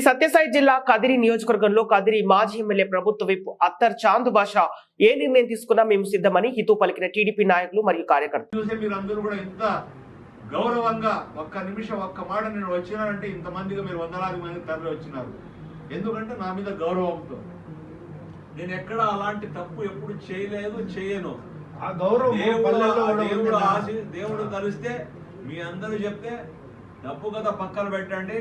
శ్రీ సత్యసాయి జిల్లా కదిరి నియోజకవర్గంలో కదిరి మాజీ ఎమ్మెల్యే ప్రభుత్వ విప్ అత్తర్ చాంద్ బాషా ఏ నిర్ణయం తీసుకున్నా మేము సిద్ధమని హితూ పలికిన టీడీపీ నాయకులు మరియు కార్యకర్తలు. మీరందరూ కూడా ఇంత గౌరవంగా ఒక్క నిమిషం ఒక్క మాట నేను వచ్చినానంటే ఇంతమందిగా మీరు వందలాది మంది తరలి వచ్చినారు. ఎందుకంటే నా మీద గౌరవంతో నేను ఎక్కడ అలాంటి తప్పు ఎప్పుడు చేయలేదు, చేయను. ఆ గౌరవం దేవుడు కలిస్తే మీ అందరూ చెప్తే డబ్బు కదా పక్కన పెట్టండి,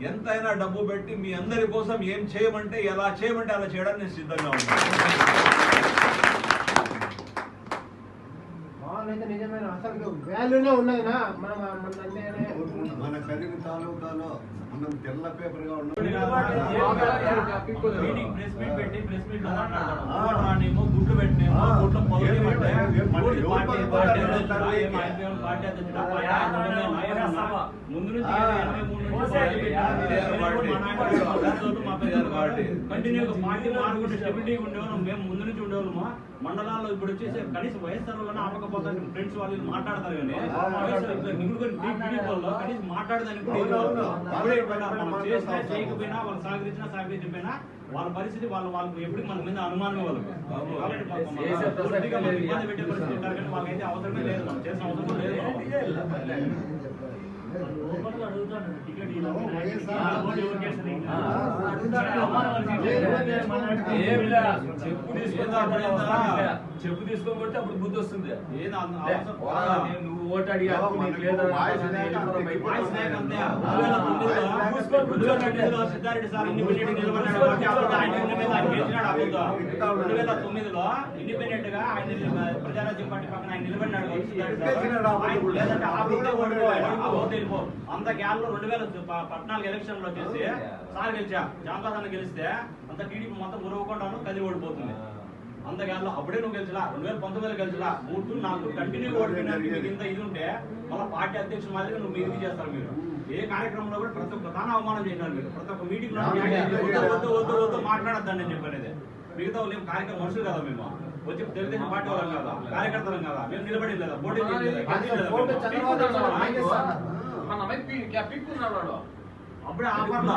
ఎంతైనా డబ్బు పెట్టి మీ అందరి కోసం ఏం చేయమంటే ఎలా చేయమంటే అలా చేయడానికి నేను సిద్ధంగా ఉన్నాను. నిజమైన అసలు వాల్యూనే ఉన్నదినా మన కదిరి తాలూకాలో మనం తెల్ల పేపర్ గా గుడ్లు పెట్టినేమో ముందు కంటిన్యూగా పార్టీ మారుకుంటే స్టెబిలిటీగా ఉండేవాళ్ళం. మేము ముందు నుంచి ఉండేవాళ్ళమా మండలాల్లో ఇప్పుడు వచ్చేసి కనీసం వైఎస్ఆర్లోనే ఆపకపోతే ఫ్రెండ్స్ వాళ్ళు మాట్లాడతారు కానీ కనీసం మాట్లాడదానికి మనం చేసినా చేయకపోయినా వాళ్ళు సహకరించిపోయినా వాళ్ళ పరిస్థితి వాళ్ళకు ఎప్పుడు మన మీద అనుమానం వాళ్ళకి ఇబ్బంది పెట్టే పరిస్థితి ఉంటారు కానీ వాళ్ళకైతే అవసరమే లేదు, మనం చేసిన అవసరం లేదు. చెప్పు తీసుకోబట్టి అప్పుడు బుద్ధి వస్తుంది. నువ్వు ఓటు అడిగి సిద్ధారెడ్డి సార్ ఇండిపెండెంట్ నిలబడ్డాడు. 2009లో ఇండిపెండెంట్ గా ఆయన ప్రజారాజ్యం పార్టీ పక్కన ఆయన నిలబడినాడు. లేదంటే అంత గ్యాప్ లో 2014 ఎలక్షన్ లో వచ్చేసి సార్ గెలిచా, జాంబాదన్న గెలిస్తే అంత టీడీపీ మొత్తం ఉరవకుండాను కదిలి ఓడిపోతుంది. అంత గ్యాప్ లో అప్పుడే నువ్వు గెలిచలా, 2019 గెలిచలా, 3-4 కంటిన్యూ ఓడిపోయినానికి మీకు ఇంత ఇది ఉంటే మళ్ళీ పార్టీ అధ్యక్షుల మాదిరిగా నువ్వు ఇది చేస్తారు. మీరు ఏ కార్యక్రమంలో కూడా ప్రతి ఒక్క దాని అవమానం చేసినారు. మీరు ప్రతి ఒక్క మీటింగ్ లో వద్దు మాట్లాడద్దండి అని చెప్పనేది. మిగతా వాళ్ళు ఏం కార్యక్రమం మనుషులు కదా, మేము వచ్చి తెలుగుదేశం పార్టీ వాళ్ళం కదా, కార్యకర్తలం కదా, మేము నిలబడి లేదా పోటీ అప్పుడే ఆఫర్లో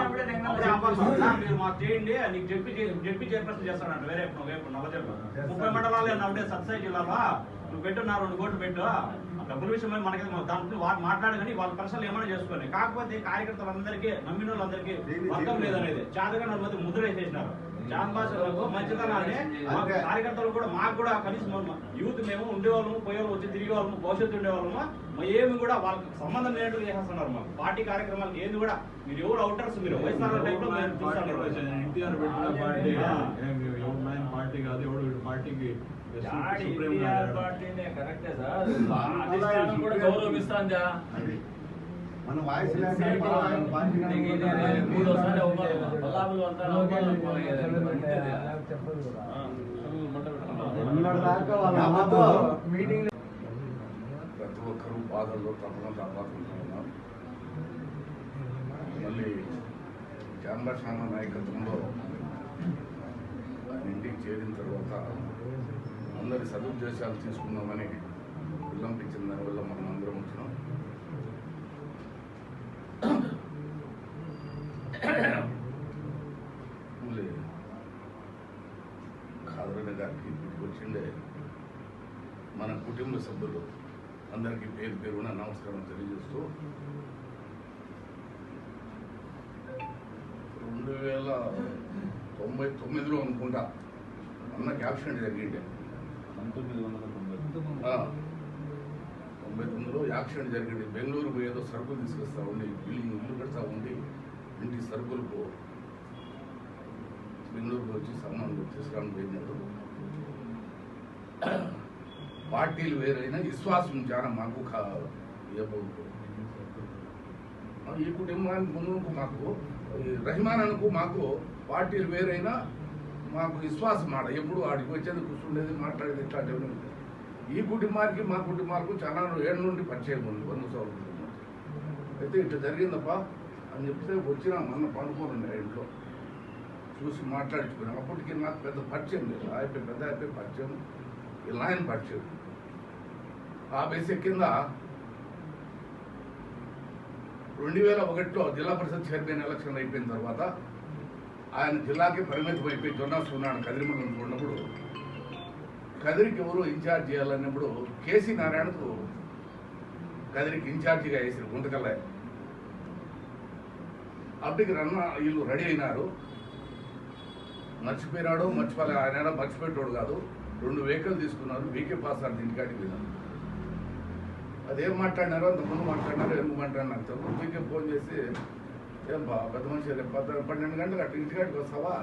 మీరు మాకు చేయండి, నీకు చెప్పి చైర్పర్సన్ చేస్తాడంట. వేరే నల్లజర్ల 30 మండలాలు అప్పుడే సత్సాయి జిల్లాలో నువ్వు పెట్టున్నా 2 కోట్లు పెట్టు, డబ్బుల విషయం మనకి దాంట్లో మాట్లాడు కానీ వాళ్ళ పర్సనల్ ఏమైనా చేసుకోండి. కాకపోతే కార్యకర్తలందరికీ నమ్మిన వాళ్ళందరికీ వర్గం లేదనేది చాదగా నన్ను ముద్ర వేసేసినారు. చాంబాసలకు మంచితనాన్ని కార్యకర్తలు కూడా మాకు కూడా కనీసం యూత్ మేము ఉండేవాళ్ళము, పోయేవాళ్ళు వచ్చి తిరిగే వాళ్ళము, భవిష్యత్తు ఉండేవాళ్ళము, ఏమి కూడా వాళ్ళకి సంబంధం లేనట్టు చేసేస్తున్నారు. మాకు పార్టీ కార్యక్రమాలకు ఏది కూడా మీరు ఎవరు అవుటర్స్, మీరు వైఎస్ఆర్ టైప్ లో ఎన్టీఆర్ పెట్టిన పార్టీ కాదు, ఎవడు పార్టీకి కూడా గౌరవిస్తాందా మన వాయిస్ ప్రతి ఒక్కరూ బాధల్లో తప్పకుండా బాధపడుతున్నారు. మళ్ళీ జాంబాషాన నాయకత్వంలో ఇంటికి చేరిన తర్వాత అందరి సదుద్దేశాలు తీసుకుందామని విలంపించిన దానివల్ల మనం అందరం వచ్చినాం. ఖాదరన్న గారికి ఇంటికి వచ్చిండే మన కుటుంబ సభ్యులు అందరికీ పేరు పేరున నమస్కారం తెలియజేస్తూ 2099లో అనుకుంటా అన్న యాక్సిడెంట్ జరిగిండే. 1999లో యాక్సిడెంట్ జరిగింది. బెంగళూరు ఏదో సరుకులు తీసుకొస్తా ఉండి బిల్డింగ్ ఇల్లు కడతా ఉండి ఇంటి సరుకులకు బెంగళూరుకు వచ్చి సామాన్లు తీసుకురావడం పోయినాడు. పార్టీలు వేరైనా విశ్వాసం చాలా మాకు ఈ కుటుంబానికి ముందుకు మాకు రహిమానకు మాకు పార్టీలు వేరైనా మాకు విశ్వాసం ఆడ ఎప్పుడు ఆడికి వచ్చేది కూర్చుండేది మాట్లాడేది ఇట్లాంటివి. ఈ కుటుంబానికి మా కుటుంబాలకు చాలా ఏళ్ళ నుండి పరిచయం ఉంది, 100 సంవత్సరాలు. అయితే ఇట్లా జరిగిందప్ప అని చెప్తే వచ్చినా మొన్న పనుకోనండి ఇంట్లో చూసి మాట్లాడించుకున్నాం. అప్పటికి నాకు పెద్ద పరిచయం లేదు, పెద్ద అయిపోయి పరిచయం, ఇలా ఆయన పరిచయం. ఆ బేసిక్ కింద 2001లో జిల్లా పరిషత్ చైర్మన్ ఎలక్షన్ అయిపోయిన తర్వాత ఆయన జిల్లాకి పరిమితం అయిపోయి జొన్నాస్తున్నాడు కదిరి మండలం ఉన్నప్పుడు కదిరికి ఎవరు ఇన్ఛార్జ్ చేయాలన్నప్పుడు కేసీ నారాయణకు కదిరికి ఇన్ఛార్జిగా వేసారు గుంతకల్ల. అప్పటికి వీళ్ళు రెడీ అయినారు. మర్చిపోయినాడు మర్చిపోలే, ఆయన మర్చిపెట్టాడు కాదు. 2 వెహికల్ తీసుకున్నారు. వీకే పాస్ ఆర్ ఇంటికాడికి పోయినారు. అదేం మాట్లాడినారో అంతకుముందు మాట్లాడినారో ఎందుకు మాట్లాడినారు నాకు తెలుసు. వీకే ఫోన్ చేసి ఏం బా పెద్ద మనిషి 12 గంటలకు అట్లా ఇంటికాడికి వస్తావా?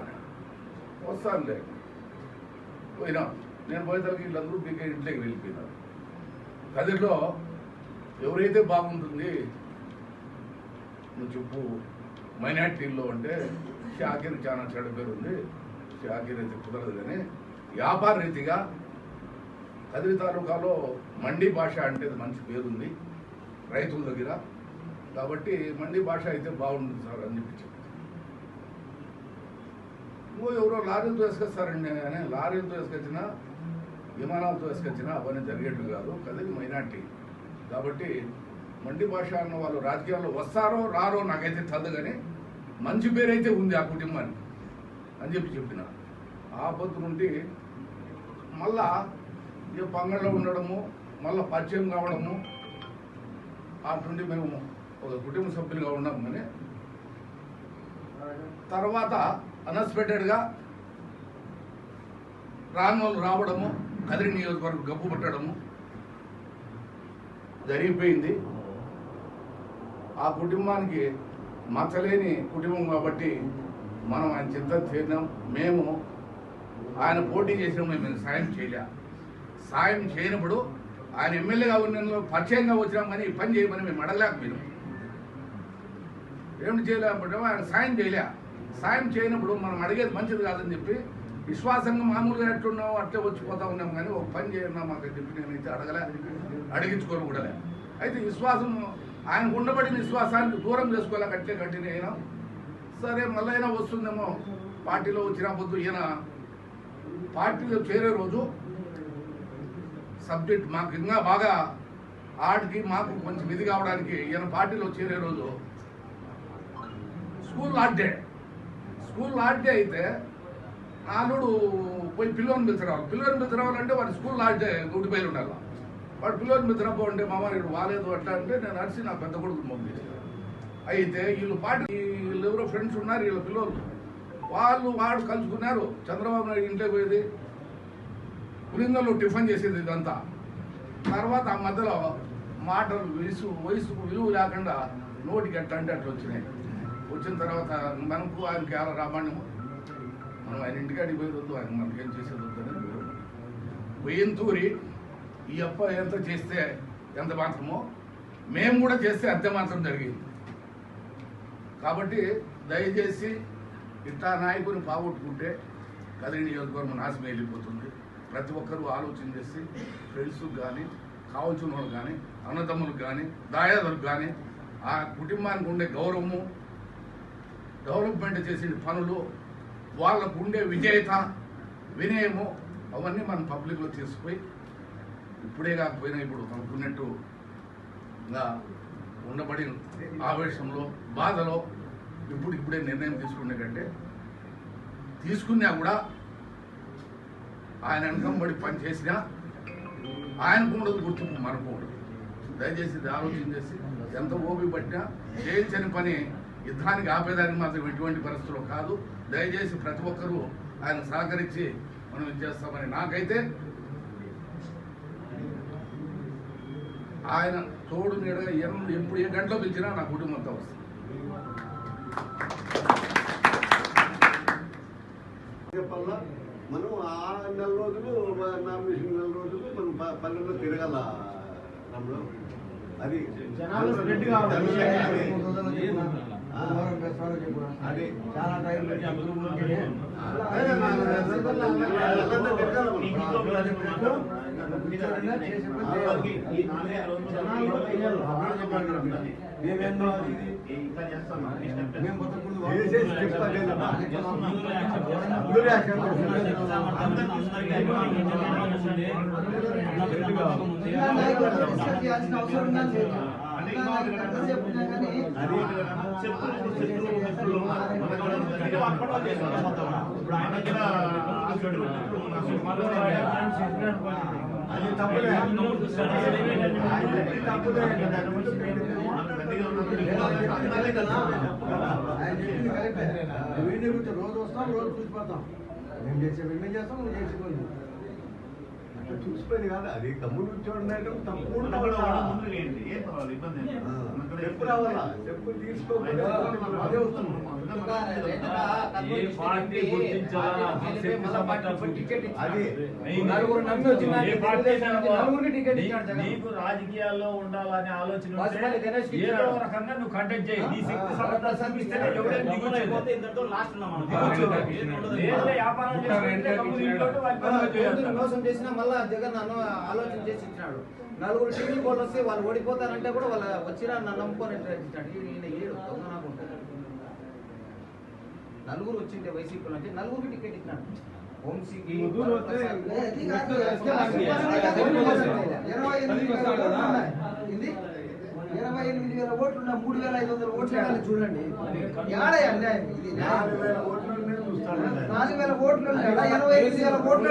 వస్తానులే. పోయినా నేను పోయేసరికి వీళ్ళందరూ వీకే ఇంట్లోకి వెళ్ళిపోయినారు. కదిరిలో ఎవరైతే బాగుంటుంది నువ్వు చెప్పు మైనార్టీల్లో అంటే షాకీర్ చాలా చెడ్డ పేరు ఉంది. షాకీర్ అయితే కుదరదు కానీ వ్యాపార రీతిగా కదిరి తాలూకాలో మండీ భాష అంటే మంచి పేరుంది రైతుల దగ్గర. కాబట్టి మండీ భాష అయితే బాగుంటుంది సార్ అని చెప్పి ఎవరో లారీలతో వేసుకొస్తారండి అని. లారీలతో వేసుకొచ్చినా విమానాలతో వేసుకొచ్చినా అవన్నీ జరిగేట్టు కాదు. కదిరి మైనార్టీ కాబట్టి మండీ భాష అన్న వాళ్ళు రాజకీయాల్లో వస్తారో రారో నాకైతే తెలియదు కానీ మంచి పేరైతే ఉంది ఆ కుటుంబానికి అని చెప్పిన. ఆ పొద్దు నుండి మళ్ళా ఇక పంగళ్ళలో ఉండడము, మళ్ళీ పరిచయం కావడము, అటుండి మేము ఒక కుటుంబ సభ్యులుగా ఉన్నాము. కానీ తర్వాత అన్ఎక్స్పెక్టెడ్గా రాని వాళ్ళు రావడము, కదిరి నియోజకవర్గం గబ్బు పట్టడము జరిగిపోయింది. ఆ కుటుంబానికి మచ్చలేని కుటుంబం కాబట్టి మనం ఆయన చింత చేద్దాం. మేము ఆయన పోటీ చేసినప్పుడు మేము సాయం చేయలే. సాయం చేయనప్పుడు ఆయన ఎమ్మెల్యేగా ఉన్న పరిచయంగా వచ్చినాం కానీ ఈ పని చేయమని మేము అడగలేకపోయినాం. ఏమిటి చేయలేకపోతే ఆయన సాయం చేయలే. సాయం చేయనప్పుడు మనం అడిగేది మంచిది కాదని చెప్పి విశ్వాసంగా మామూలుగా ఎట్లున్నాం అట్లే వచ్చిపోతా ఉన్నాం కానీ ఒక పని చేయన్నా మాకు చెప్పి నేనైతే అడగలే, అడిగించుకోను కూడా. అయితే విశ్వాసం ఆయనకు ఉండబడిన విశ్వాసానికి దూరం చేసుకోలే, కట్టే కంటిన్యూ అయినా. సరే మళ్ళీ అయినా వస్తుందేమో పార్టీలో వచ్చిన పొద్దు ఈయన పార్టీలో చేరే రోజు సబ్జెక్ట్ మాకు ఇంకా బాగా ఆడికి మాకు కొంచెం ఇది కావడానికి ఈయన పార్టీలో చేరే రోజు స్కూల్ లాస్ట్ డే అయితే నాలుడు పోయి పిల్లోని పిలిచిరావాలి. పిల్లోని పిలిచిరావాలంటే వాడు స్కూల్ లాస్ట్ డే డ్యూటీ పైన ఉండాలి. వాడు పిల్లోని పిలిచినప్పుడు మా వాడు వాలేదు అట్లా అంటే నేను అరిసి నా పెద్ద కొడుకు పంపించాను. అయితే వీళ్ళు పార్టీ వీళ్ళు ఎవరో ఫ్రెండ్స్ ఉన్నారు వీళ్ళ పిల్లలు, వాడు కలుసుకున్నారు. చంద్రబాబు నాయుడు ఇంట్లో పోయేది, పులిందల్లో టిఫిన్ చేసేది ఇదంతా. తర్వాత ఆ మధ్యలో మాటలు వయసుకు విలువ లేకుండా నోటికి ఎట్లా అంటే అట్లా వచ్చినాయి. వచ్చిన తర్వాత మనకు ఆయనకి ఎలా రామాయణము, మనం ఆయన ఇంటికాడికి పోయేది వద్దు, ఆయన మనకేం చేసేది వద్దు అని పోయినతూరి ఈ అప్ప ఎంత చేస్తే ఎంత మాత్రమో మేము కూడా చేస్తే అంతే మాత్రం జరిగింది. కాబట్టి దయచేసి ఇట్లా నాయకుని పోగొట్టుకుంటే కదిరి నియోజకవర్గం నాశనం వెళ్ళిపోతుంది. ప్రతి ఒక్కరూ ఆలోచన చేసి ఫ్రెండ్స్కి కానీ కావాల్సిన వాళ్ళు కానీ అన్నదమ్ములకు కానీ దాయాదులకు కానీ ఆ కుటుంబానికి ఉండే గౌరవము, డెవలప్మెంట్ చేసిన పనులు, వాళ్ళకు ఉండే విజేత వినయము అవన్నీ మనం పబ్లిక్లో తీసుకుపోయి ఇప్పుడే కాకపోయినా ఇప్పుడు అనుకున్నట్టుగా ఉండబడి ఆవేశంలో బాధలో ఇప్పుడే నిర్ణయం తీసుకునే కంటే తీసుకున్నా కూడా ఆయన వెనకంబడి పని చేసినా ఆయనకు ఉండదు గుర్తింపు మనకు ఉండదు. దయచేసి ఆలోచన చేసి ఎంత ఓపిక పట్టినా చేయించని పని యుద్ధానికి ఆపేదానికి మాత్రం ఎటువంటి పరిస్థితుల్లో కాదు. దయచేసి ప్రతి ఒక్కరూ ఆయన సహకరించి మనం ఇది చేస్తామని నాకైతే ఆయన తోడు నీడగా ఎప్పుడు ఏ గంటలో పిలిచినా నా కుటుంబంతో వస్తుంది. చెప్పాలా మనం ఆ 4 రోజులు నామినేషన్ 4 రోజులు మనం పల్లెల్లో తిరగాల రమలో. అది జనాలు స్ప్రెడ్ కావాలి. అది చాలా టైం అవసరం చెప్పినా కానీ అది తప్పులే తప్పులే వీడియో గురించి రోజు వస్తాం రోజు చూసిపోతాం. మేము చేసే మేము చేస్తాం, నువ్వు చేసుకోండి. అట్లా చూసిపోయింది కాదు, అది కమ్ముడు చూడడం తప్పు చెప్పు రావాలా, చెప్పు తీసుకోకుండా అదే వస్తుంది. ఏ పార్టీ గుర్తించాలా అది నీకు రాజకీయాల్లో ఉండాలనే ఆలోచన ఉంటే ఏదో రకంగా నువ్వు కంటెక్ట్ చేయి. నీ శక్తి సమర్థత చూపిస్తేనే ఎవడైనా దిగొచ్చేది. లాస్ట్ వ్యాపారం చేసుకుంటే కమ్ముడు ఇంట్లోనే వాళ్ళ పనులు చేయాలి. మోసం చేసినా మళ్ళా జగన్ నన్ను ఆలోచన చేసి ఇచ్చినాడు. నలుగురు టీవీ వాళ్ళు వస్తే వాళ్ళు ఓడిపోతారంటే కూడా వాళ్ళు వచ్చినా నన్ను నమ్ముకొని ఇచ్చినాడు. ఈయన ఏడు దొంగ నాకు ఉంటుంది. నలుగురు వచ్చింటే వైసీపీ నుంచి నలుగురికి టికెట్ ఇచ్చినాడు. వంశీకి 28,000 ఓట్లు ఉన్న 3,500 ఓట్లు వేయాలి చూడండి. ఏడా అన్యాయం ఇది? 4,000 ఓట్లనే చూస్తాడు. 4,000 ఓట్లు 28,000 ఓట్లు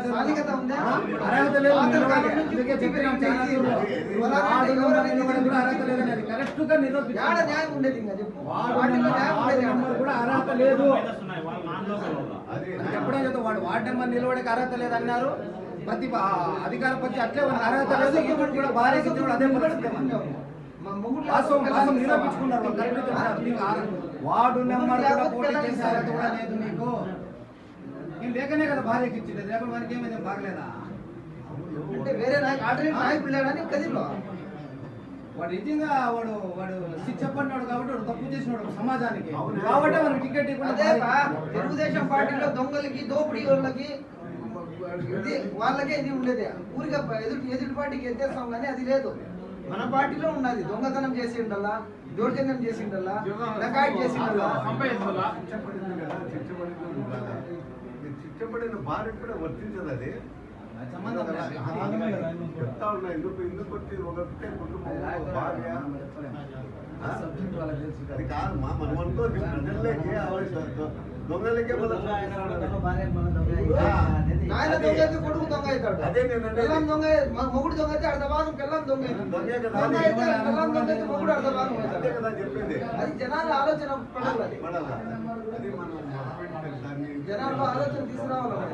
స్థానికత ఉందా? ఏడ న్యాయం ఉండేది ఇంకా చెప్పు. వాటిలో న్యాయం ఉండేది చెప్పడం కదా, వాడు వార్డు నెంబర్ నిలబడికి అర్హత లేదన్నారు. ప్రతి అధికార పక్షి అట్లే అర్హత లేదు. ఇప్పుడు కూడా భార్య అదే పరిస్థితి. వాస్తవం నిరూపించుకున్నారు. వార్డు నెంబర్ కూడా పోటీ చేసే అర్హత కూడా లేదు నీకు. నేను లేకనే కదా భార్యకి ఇచ్చింది. లేకుండా వారికి ఏమైనా బాగలేదా? అంటే వేరే నాయకుడు లేడని కదిలో వాడు నిజంగా వాడు చెప్పన్నాడు కాబట్టి వాడు తప్పు చేసినాడు సమాజానికి. కాబట్టి మనకి టికెట్ అదే తెలుగుదేశం పార్టీలో దొంగలకి దోపిడీ వాళ్ళకి వాళ్ళకే ఇది ఉండేది. ఊరిగా ఎదుటి పార్టీకి ఎత్తేస్తాం కానీ అది లేదు. మన పార్టీలో ఉన్నది. దొంగతనం చేసి ఉండాలా, దౌర్జన్యం చేసి ఉండాలా, డకాయిట్ చేసి ఉండాలా. చిట్టబడిన భార్య కూడా వర్తించదు. అది చెప్తా ఉన్నా, ఎందుకు వచ్చి ఒకటే కుటుంబం భార్య అది కాదు. మనం అనుకో ప్రజల్లోకి దొంగలకే నాయన దొంగ అయితే కొడుకు దొంగ అవుతాడు. అదే పిల్లం దొంగ, మొగుడు దొంగ అయితే అర్ధ భాగం పిల్లం దొంగ అవుతుంది. దొంగ అయితే పిల్లం దొంగ అయితే మొగుడు అర్ధ భాగం అవుతాడు. చెప్పింది అది జనాల ఆలోచన పడాలి. అది మనం జనాల్లో ఆలోచన తీసుకురావాలి.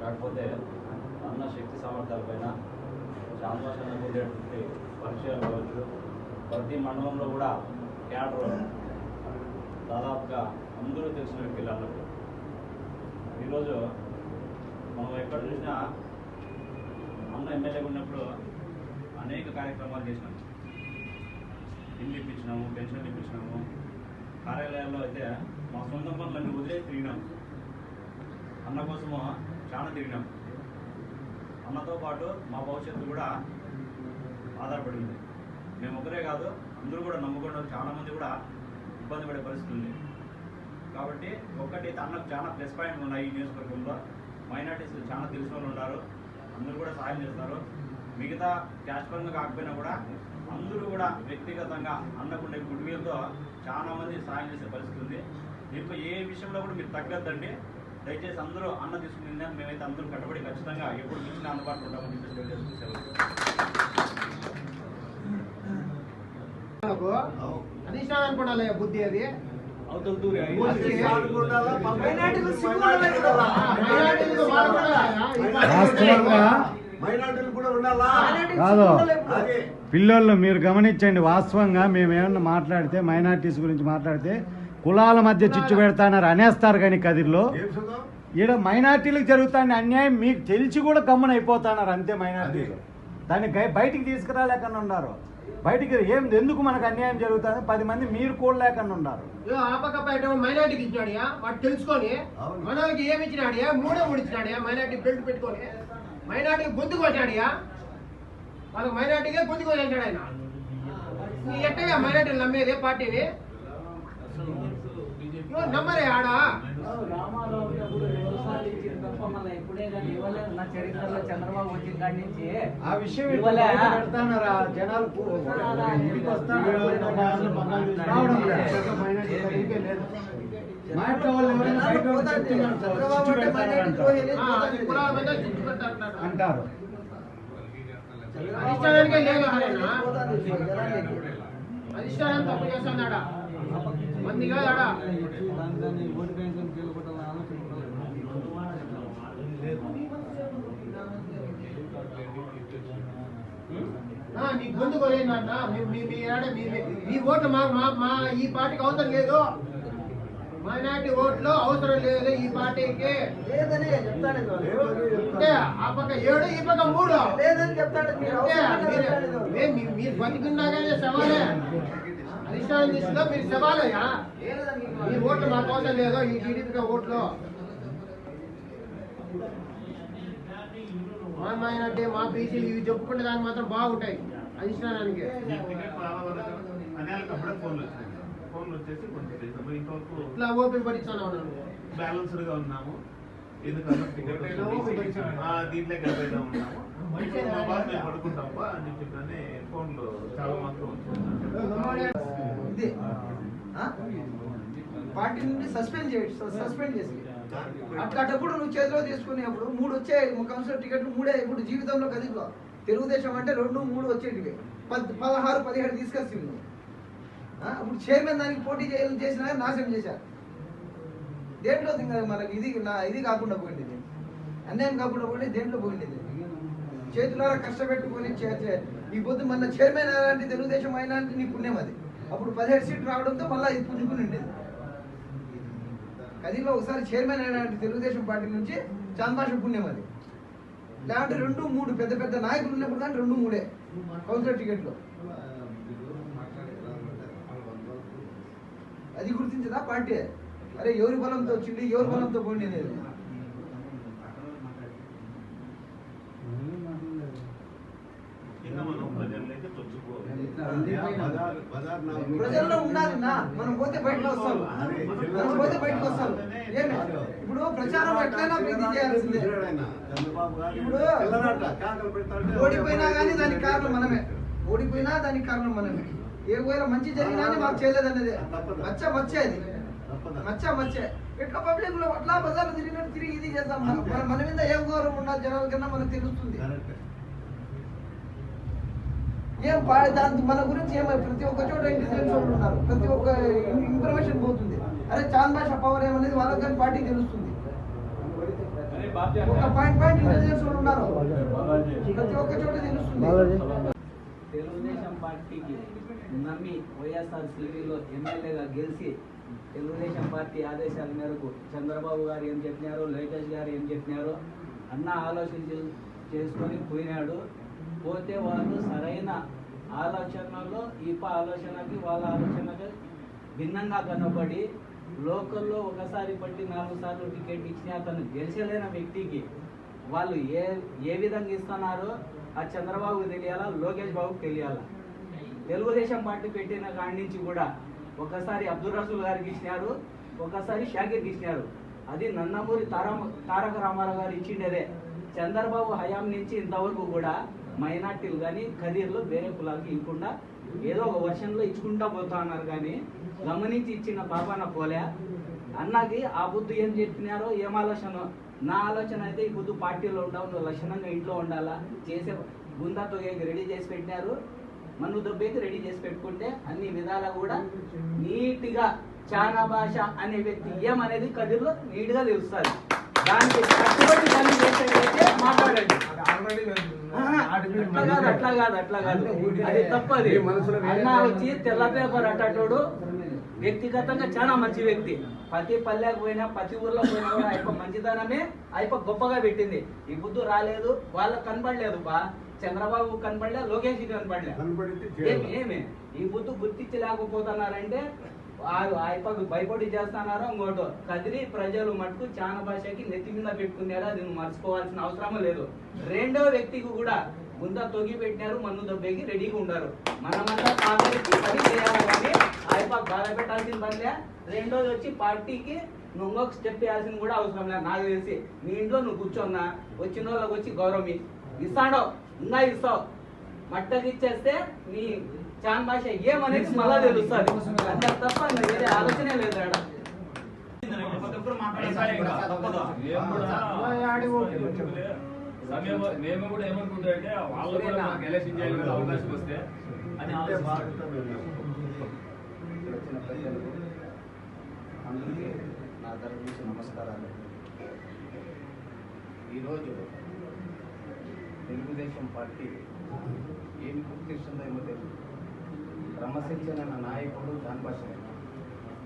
కాకపోతే అన్న శక్తి సామర్థ్యాలపైన చాంద్రాసన ఉండేటువంటి పరిచయాలు కావచ్చు. ప్రతి మండలంలో కూడా క్యాడర్ దాదాపుగా అందరూ తెలిసిన వ్యక్తులు అన్నట్టు. ఈరోజు మనం ఎక్కడ చూసినా అన్న ఎమ్మెల్యేగా ఉన్నప్పుడు అనేక కార్యక్రమాలు చేసినాము. ఇల్లు ఇప్పించినాము, పెన్షన్లు ఇప్పించినాము. కార్యాలయాల్లో అయితే మా సొంత పనులన్నీ వదిలేసి తిరిగినాము. అన్న కోసము చాలా తిరిగినాం. అన్నతో పాటు మా భవిష్యత్తు కూడా ఆధారపడింది. మేము ఒకరే కాదు, అందరూ కూడా నమ్ముకున్న చాలామంది కూడా ఇబ్బంది పడే పరిస్థితి ఉంది. కాబట్టి ఒక్కటైతే అన్నకు చాలా ప్లస్ పాయింట్లు ఉన్నాయి. ఈ నియోజకవర్గంలో మైనార్టీస్ చాలా తెలిసిన వాళ్ళు ఉన్నారు. అందరూ కూడా సహాయం చేస్తారు. మిగతా క్యాష్ పరంగా కాకపోయినా కూడా అందరూ కూడా వ్యక్తిగతంగా అన్నకుండే గుడ్విల్తో చాలామంది సహాయం చేసే పరిస్థితి ఉంది. ఇప్పుడు ఏ విషయంలో కూడా మీరు తగ్గద్దండి. దయచేసి అందరూ అన్న తీసుకుని మేమైతే అందరూ కట్టుబడి ఖచ్చితంగా ఎప్పుడు మించిన అందుబాటులో ఉంటామని చెప్పేసి తెలియజేస్తూ సెలవు. అనుకోవాలి బుద్ధి అది కాదు పిల్లోళ్ళు మీరు గమనించండి. వాస్తవంగా మేము ఏమన్నా మాట్లాడితే మైనార్టీస్ గురించి మాట్లాడితే కులాల మధ్య చిచ్చు పెడతానని అనేస్తారు. కానీ కదిరిలో ఈడ మైనార్టీలకు జరుగుతానే అన్యాయం మీకు తెలిసి కూడా గమ్మున అయిపోతున్నారు అంతే. మైనార్టీలు దాన్ని బయటికి తీసుకురాలేకన్నా ఉన్నారు. బయటికి ఎందుకు మనకు అన్యాయం జరుగుతుంది 10 మంది మీరు కూడలేకన్నా ఉన్నారు. మైనార్టీకి ఇచ్చినాడు వాడు తెలుసుకొని మనకి ఏమి ఇచ్చినాడు? 3 ఇచ్చినాడు. మైనార్టీ బెల్ట్ పెట్టుకొని మైనార్టీకి గొంతుకు వచ్చాడు. వాళ్ళకి మైనార్టీకే గొంతుకు వచ్చాడు ఆయన. ఎట్టగా మైనార్టీలు నమ్మేది పార్టీని నమ్మరే ఆడ చంద్రబాబు వచ్చిన కాడి నుంచి ఆ విషయం పెడతానారా జనాలు ఇంటికి వస్తాను మా ఇంట్లో వాళ్ళు ఎవరైనా బయట వాళ్ళు చెప్తున్నారు సార్, చిచ్చు పెడతారంటారు. అంటారు అధిష్టానానికే లేదు ఆయన అధిష్టానం తప్పు చేస్తున్నాడా మంది కాదు ఆడ నీ గొంతు కొలేనా మీ ఓట్లు మా ఈ పార్టీకి అవసరం లేదు మైనార్టీ ఓట్లు అవసరం లేదు ఈ పార్టీకి లేదని చెప్తాడు అంటే ఆ పక్క 7 ఈ పక్క 3 లేదని చెప్తాడు మీరు బతికున్నాగానే సవాలే అధిష్టానం దృష్టిలో మీరు సవాలయ్యా ఈ ఓట్లు మాకు అవసరం లేదు ఈ టీడీపీ ఓట్లు మా మైనార్టీ మా బీసీలు ఇవి చెప్పుకుంటే దానికి మాత్రం బాగుంటాయి అధిష్టానానికి ఫోన్లు వచ్చేసి కొంచెం ఇంతవరకు ఇట్లా ఓపిక పడిస్తాను బ్యాలెన్స్డ్ గా ఉన్నాము ఎందుకంటే టికెట్ దీంట్లో గడిపేలా ఉన్నాము మా బాధ మేము పడుకుంటామా అని చెప్పి ఫోన్లు చాలా మాత్రం ఇది పార్టీ నుండి సస్పెండ్ చేసి అట్లాంటప్పుడు నువ్వు చేతిలో తీసుకునేప్పుడు 3 వచ్చాయి కౌన్సిలర్ టికెట్లు 3 ఇప్పుడు జీవితంలో గదిలో తెలుగుదేశం అంటే 2, 3 వచ్చేటివి 16, 17 తీసుకొచ్చింది అప్పుడు చైర్మన్ దానికి పోటీ చేసినా నాశనం చేశారు దేంట్లో మనకి ఇది కాకుండా పోయింది అన్యాయం కాకుండా పోయింది దేంట్లో పోయింది చేతులారా కష్టపెట్టుకొని ఈ పొద్దు మన చైర్మన్ అలాంటి తెలుగుదేశం అయినా అంటే నీ పుణ్యం అది అప్పుడు 17 సీట్లు రావడంతో మళ్ళీ ఇది పుంజుకుని ఉండేది కదిలో ఒకసారి చైర్మన్ అయినటువంటి తెలుగుదేశం పార్టీ నుంచి చాంద్బాష పుణ్యం అది లేదంటే 2, 3 పెద్ద పెద్ద నాయకులు ఉన్నప్పుడు కానీ 2, 3 కౌన్సిలర్ టికెట్లు అది గుర్తించదా పార్టీ అరే ఎవరి బలంతో వచ్చింది ఎవరి బలంతో పోయింది ప్రజల్లో ఉండాలి మనం పోతే బయటకు వస్తాం ఏమి ఇప్పుడు ప్రచారం ఎట్లయినా ఇది చేయాల్సిందే ఇప్పుడు ఓడిపోయినా కానీ దానికి కారణం మనమే ఏ వేళ మంచి జరిగినా మాకు చేయలేదన్నదే మచ్చే ఎట్లా పబ్లిక్ లో అట్లా బజార్లో తిరిగినట్టు తిరిగి ఇది చేద్దాం మన మీద ఏ గౌరవం ఉండాలి జనాల కన్నా మనకు తెలుస్తుంది దాంతో మన గురించి ప్రతి ఒక్క చోట ఇంటెలిజెన్స్ వాళ్ళు ఉన్నారు ప్రతి ఒక్క ఇన్ఫర్మేషన్ పోతుంది అరే చాంద్బాష పవర్ ఏమనేది వాళ్ళకి కానీ పార్టీకి తెలుస్తుంది ఒక పాయింట్ ఇంటెలిజెన్స్ వాళ్ళు ఉన్నారు ప్రతి ఒక్క చోట తెలుస్తుంది తెలుగుదేశం పార్టీకి నమ్మి వైఎస్ఆర్సీపీలో ఎమ్మెల్యేగా గెలిచి తెలుగుదేశం పార్టీ ఆదేశాల మేరకు చంద్రబాబు గారు ఏం చెప్పినారో లోకేష్ గారు ఏం చెప్పినారో అన్న ఆలోచన చేసుకొని పోయినాడు పోతే వాళ్ళు సరైన ఆలోచనలో ఆలోచనకి వాళ్ళ ఆలోచనకి భిన్నంగా కనబడి లోకల్లో ఒకసారి పట్టి 4 సార్లు టికెట్ ఇచ్చిన అతను గెలిచలేని వ్యక్తికి వాళ్ళు ఏ విధంగా ఇస్తున్నారో ఆ చంద్రబాబుకు తెలియాలా లోకేష్ బాబుకు తెలియాలా తెలుగుదేశం పార్టీ పెట్టిన కాడి నుంచి కూడా ఒకసారి అబ్దుల్ రసూల్ గారికి ఇచ్చినారు ఒకసారి షాకిర్కి ఇచ్చినారు అది నందమూరి తారక రామారావు గారు ఇచ్చిండేదే చంద్రబాబు హయాం నుంచి ఇంతవరకు కూడా మైనార్టీలు కానీ ఖదీర్లో వేరే కులాలకి ఇవ్వకుండా ఏదో ఒక వర్షంలో ఇచ్చుకుంటా పోతా ఉన్నారు కానీ గమనించి ఇచ్చిన పాపాన పోలే అన్నకి ఆ బుద్ధి ఏం చెప్పినారో ఏం ఆలోచన నా ఆలోచన అయితే ఈ బుద్ధి పార్టీలో ఉండవు నువ్వు లక్షణంగా ఇంట్లో ఉండాలా చేసే గుందా తొగేకి రెడీ చేసి పెట్టినారు మన్ను దొబ్బేకి రెడీ చేసి పెట్టుకుంటే అన్ని విధాలా కూడా నీట్గా చానా భాష అనే వ్యక్తి ఏమనేది కదిర్లో నీట్గా తెలుస్తుంది దానికి కట్టుబడి పని చేసేదైతే మాట్లాడండి అట్లా కాదు అది తప్పది అన్న వచ్చి తెల్ల పేపర్ అట్టోడు వ్యక్తిగతంగా చాలా మంచి వ్యక్తి ప్రతి పల్లెకు పోయినా ప్రతి ఊర్లో పోయినా కూడా అయిపో మంచిదనమే అయిపో గొప్పగా పెట్టింది ఈ బుద్ధు రాలేదు వాళ్ళకి కనపడలేదు చంద్రబాబు కనపడలే లోకేష్ కనపడలే ఏమి ఈ బుద్ధు గుర్తించలేకపోతున్నారంటే అయిపోయి భయపడి చేస్తున్నారో ఇంకోటో కదిరి ప్రజలు మటుకు చానా భాషకి నెత్తి మీద పెట్టుకునేలా దీన్ని మర్చిపోవాల్సిన అవసరం లేదు రెండో వ్యక్తికి కూడా గుంత తొగి పెట్టినారు, మన్ను దొబ్బేకి రెడీగా ఉండారు. మనమంతా కాంగ్రెస్కి పని చేయాలి కానీ ఆయప బాధ పెట్టాల్సిన పనిలే. రెండోది వచ్చి పార్టీకి నువ్వు ఇంకొక స్టెప్ వేయాల్సింది కూడా అవసరం లేదు. నాకు తెలిసి నీ ఇంట్లో నువ్వు కూర్చున్నా వచ్చిన వాళ్ళకి వచ్చి గౌరవం ఇస్తాడో ఇంకా ఇస్తావు. మట్టకి ఇచ్చేస్తే నీ చాన్ భాష ఏమనేది మళ్ళా తెలుస్తుంది. అంతే తప్ప వేరే ఆలోచనే లేదు ఆడ. మేము కూడా ఏమనుకుంటారంటే వాళ్ళు కూడా మాకు ఎలక్షన్ చేయాలి అవకాశం వస్తే అని వచ్చిన ప్రజలకు అందరికీ నా తరఫు నుంచి నమస్కారాలు. ఈరోజు తెలుగుదేశం పార్టీ ఏమి గుర్తిస్తుందో ఏమో తెలియదు. క్రమశిక్షణ నాయకుడు జాన్భాష